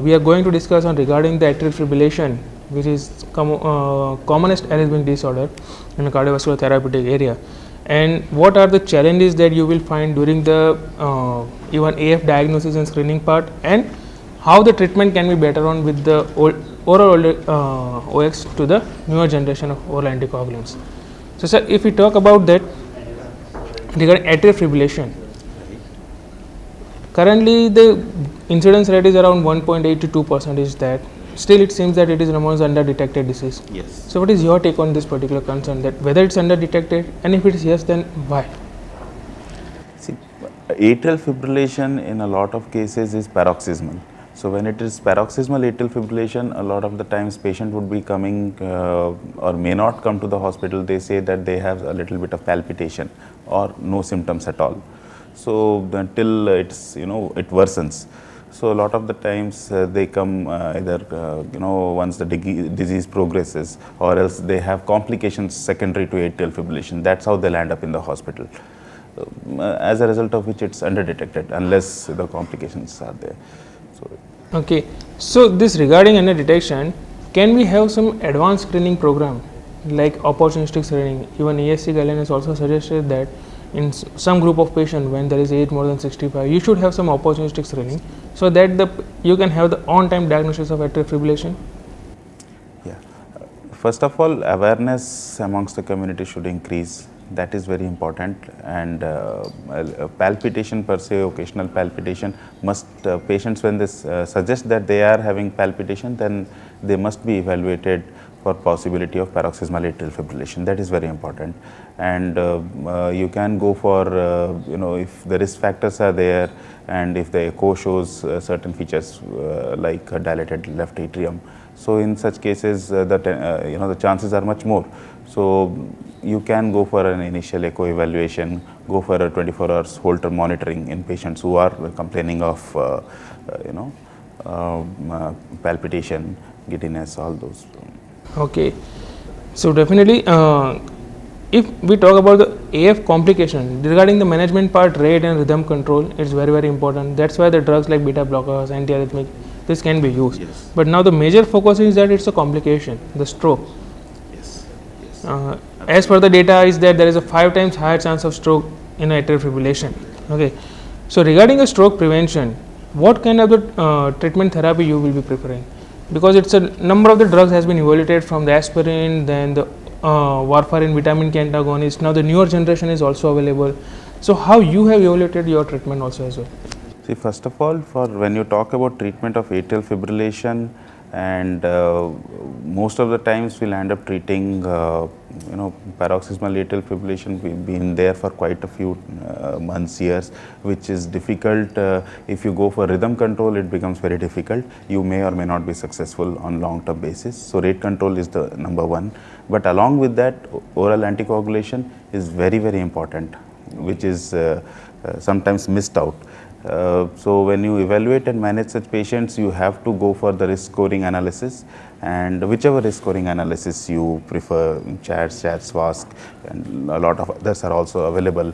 We are going to discuss on regarding the atrial fibrillation, which is commonest arrhythmic disorder in the cardiovascular therapeutic area, and what are the challenges that you will find during the even AF diagnosis and screening part, and how the treatment can be better on with the oral OX to the newer generation of oral anticoagulants. So, sir, if we talk about that regarding atrial fibrillation, currently the incidence rate is around 1.8 to 2% is that. Still, it seems that it is remains under detected disease. Yes. So, what is your take on this particular concern, that whether it's under detected, and if it is yes, then why? See, atrial fibrillation in a lot of cases is paroxysmal. So when it is paroxysmal atrial fibrillation, a lot of the times patient would be coming or may not come to the hospital. They say that they have a little bit of palpitation or no symptoms at all. So until it's it worsens. So a lot of the times they come either once the disease progresses, or else they have complications secondary to atrial fibrillation. That's how they'll end up in the hospital. As a result of which it's underdetected unless the complications are there. So, okay, so this regarding under detection, can we have some advanced screening program like opportunistic screening? Even ESC guideline has also suggested that in some group of patients when there is age more than 65, you should have some opportunistic screening so that you can have the on-time diagnosis of atrial fibrillation. Yeah, first of all, awareness amongst the community should increase. That is very important, and palpitation per se, occasional palpitation must patients when they suggest that they are having palpitation, then they must be evaluated for possibility of paroxysmal atrial fibrillation. That is very important, and you can go for if the risk factors are there, and if the echo shows certain features like a dilated left atrium. So in such cases, the chances are much more. So you can go for an initial echo evaluation, go for a 24 hours Holter monitoring in patients who are complaining of palpitation, giddiness, all those. Okay, so definitely if we talk about the AF complication regarding the management part, rate and rhythm control, it's very important. That's why the drugs like beta blockers, antiarrhythmic, this can be used. Yes. But now the major focus is that it's a complication, the stroke. Yes. As per the data is that there is a 5 times higher chance of stroke in atrial fibrillation. Okay, so regarding a stroke prevention, what kind of the treatment therapy you will be preferring? Because it's a number of the drugs has been evaluated, from the aspirin, then the warfarin, vitamin K antagonist. Now the newer generation is also available. So how you have evaluated your treatment also as well? See, first of all, for when you talk about treatment of atrial fibrillation, and most of the times we'll end up treating paroxysmal atrial fibrillation. We've been there for quite a few months, years, which is difficult. If you go for rhythm control, it becomes very difficult. You may or may not be successful on long-term basis. So rate control is the number one. But along with that, oral anticoagulation is very important, which is sometimes missed out. So when you evaluate and manage such patients, you have to go for the risk scoring analysis, and whichever risk scoring analysis you prefer, CHADS, SWASC, and a lot of others are also available.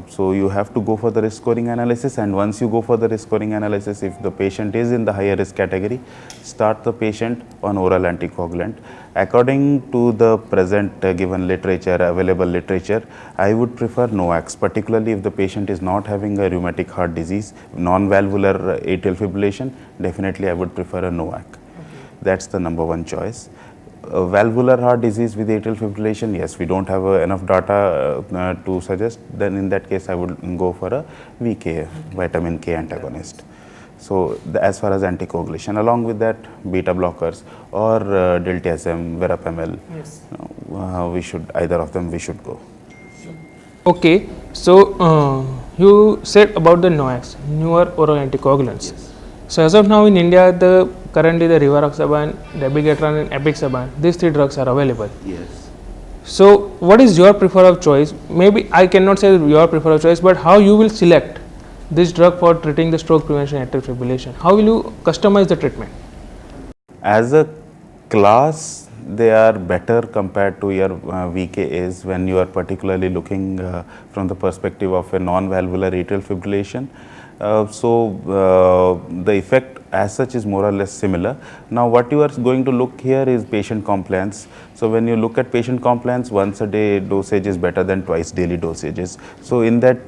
So you have to go for the risk scoring analysis, and once you go for the risk scoring analysis, if the patient is in the higher risk category, start the patient on oral anticoagulant. According to the present given literature, available literature, I would prefer NOACs, particularly if the patient is not having a rheumatic heart disease, non-valvular atrial fibrillation. Definitely I would prefer a NOAC. Okay. That's the number one choice. Valvular heart disease with atrial fibrillation, yes, we don't have enough data to suggest. Then in that case I would go for a VK, vitamin K antagonist. So as far as anticoagulation, along with that, beta blockers or diltiazem, verapamil, yes, we should, either of them we should go. Okay, so you said about the NOACs, newer oral anticoagulants. Yes. So as of now in India, currently the rivaroxaban, dabigatran and apixaban, these 3 drugs are available. Yes. So what is your preferred choice? Maybe I cannot say your preferred choice, but how you will select this drug for treating the stroke prevention atrial fibrillation? How will you customize the treatment? As a class, they are better compared to your VKAs when you are particularly looking from the perspective of a non-valvular atrial fibrillation. The effect as such is more or less similar. Now what you are going to look here is patient compliance. So when you look at patient compliance, once a day dosage is better than twice daily dosages. So in that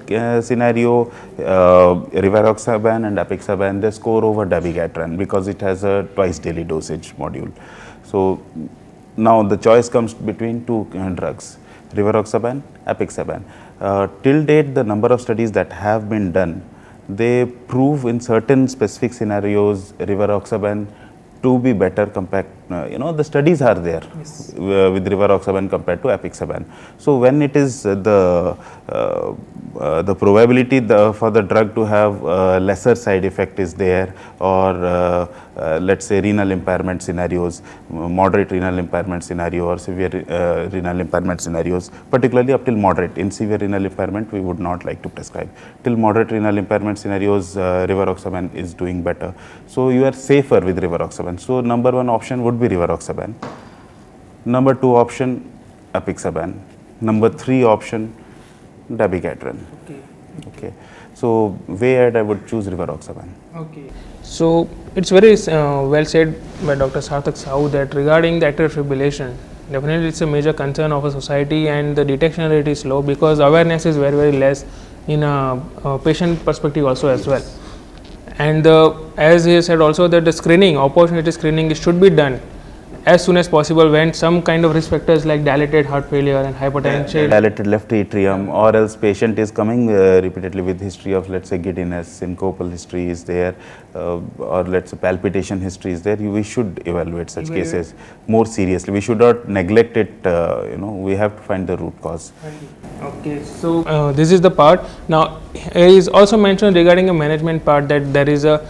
scenario, rivaroxaban and apixaban, they score over dabigatran because it has a twice daily dosage module. So now the choice comes between two drugs, rivaroxaban, apixaban. Till date, the number of studies that have been done, they prove in certain specific scenarios rivaroxaban to be better compared, the studies are there with rivaroxaban compared to apixaban. So when it is the probability for the drug to have lesser side effect is there, or let's say renal impairment scenarios, moderate renal impairment scenario or severe renal impairment scenarios, particularly up till moderate. In severe renal impairment, we would not like to prescribe. Till moderate renal impairment scenarios, rivaroxaban is doing better. So you are safer with rivaroxaban. So number one option would be rivaroxaban. Number two option, apixaban. Number three option, dabigatran. Okay. So way ahead, I would choose rivaroxaban. Okay. So it's very well said by Dr. Sarthak Sahu that regarding the atrial fibrillation, definitely it's a major concern of a society, and the detection rate is low because awareness is very less in a patient perspective also as well. And as he said also that the screening, opportunity screening should be done as soon as possible when some kind of risk factors like dilated heart failure and hypertension, dilated left atrium, or else patient is coming repeatedly with history of, let's say, giddiness, syncopal history is there, or let's say palpitation history is there. We should evaluate such cases more seriously. We should not neglect it. We have to find the root cause. Okay, so this is the part. Now it is also mentioned regarding a management part that there is a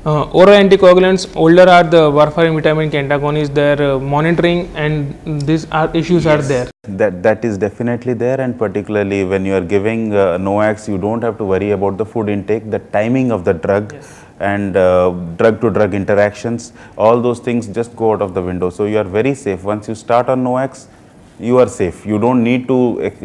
oral anticoagulants, older are the warfarin vitamin K antagonists, their monitoring and these issues are there. That is definitely there, and particularly when you are giving NOACs, you don't have to worry about the food intake, the timing of the drug, and drug to drug interactions. All those things just go out of the window. So you are very safe. Once you start on NOACs, you are safe. You don't need to give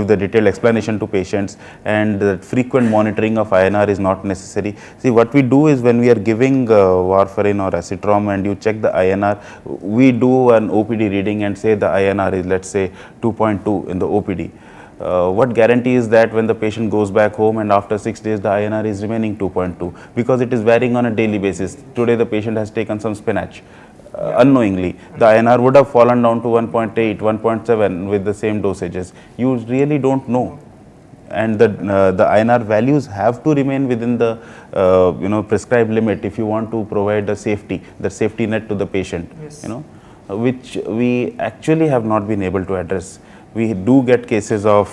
the detailed explanation to patients, and the frequent monitoring of INR is not necessary. See, what we do is when we are giving warfarin or acetrom and you check the INR, we do an OPD reading and say the INR is, let's say, 2.2 in the OPD. What guarantee is that when the patient goes back home and after 6 days the INR is remaining 2.2, because it is varying on a daily basis. Today the patient has taken some spinach. Unknowingly, the INR would have fallen down to 1.8, 1.7 with the same dosages. You really don't know, and the INR values have to remain within the prescribed limit if you want to provide the safety net to the patient. Which we actually have not been able to address. We do get cases of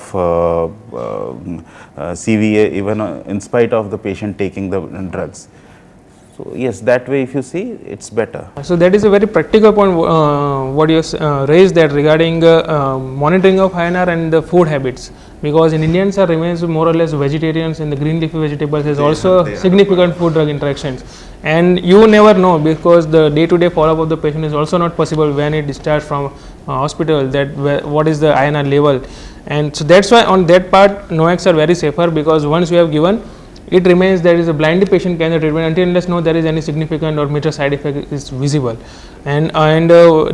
CVA even in spite of the patient taking the drugs. So yes, that way if you see, it's better. So that is a very practical point what you raised that regarding monitoring of INR and the food habits, because in Indians remains more or less vegetarians, and the green leafy vegetables has also significant food drug interactions, and you never know because the day-to-day follow-up of the patient is also not possible when it discharged from hospital, that what is the INR level, and so that's why on that part NOACs are very safer, because once you have given, it remains there is a blind patient can treatment until unless no there is any significant or major side effect is visible. And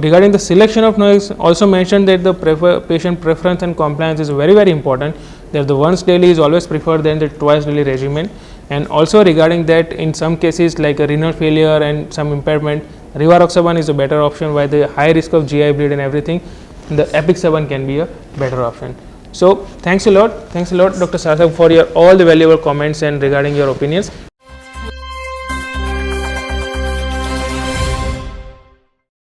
regarding the selection of NOACs, also mentioned that the patient preference and compliance is very important, that the once daily is always preferred than the twice daily regimen. And also regarding that, in some cases like a renal failure and some impairment, rivaroxaban is a better option, while the high risk of GI bleed and everything, the apixaban can be a better option. So thanks a lot Dr. Sarthak for your all the valuable comments and regarding your opinions.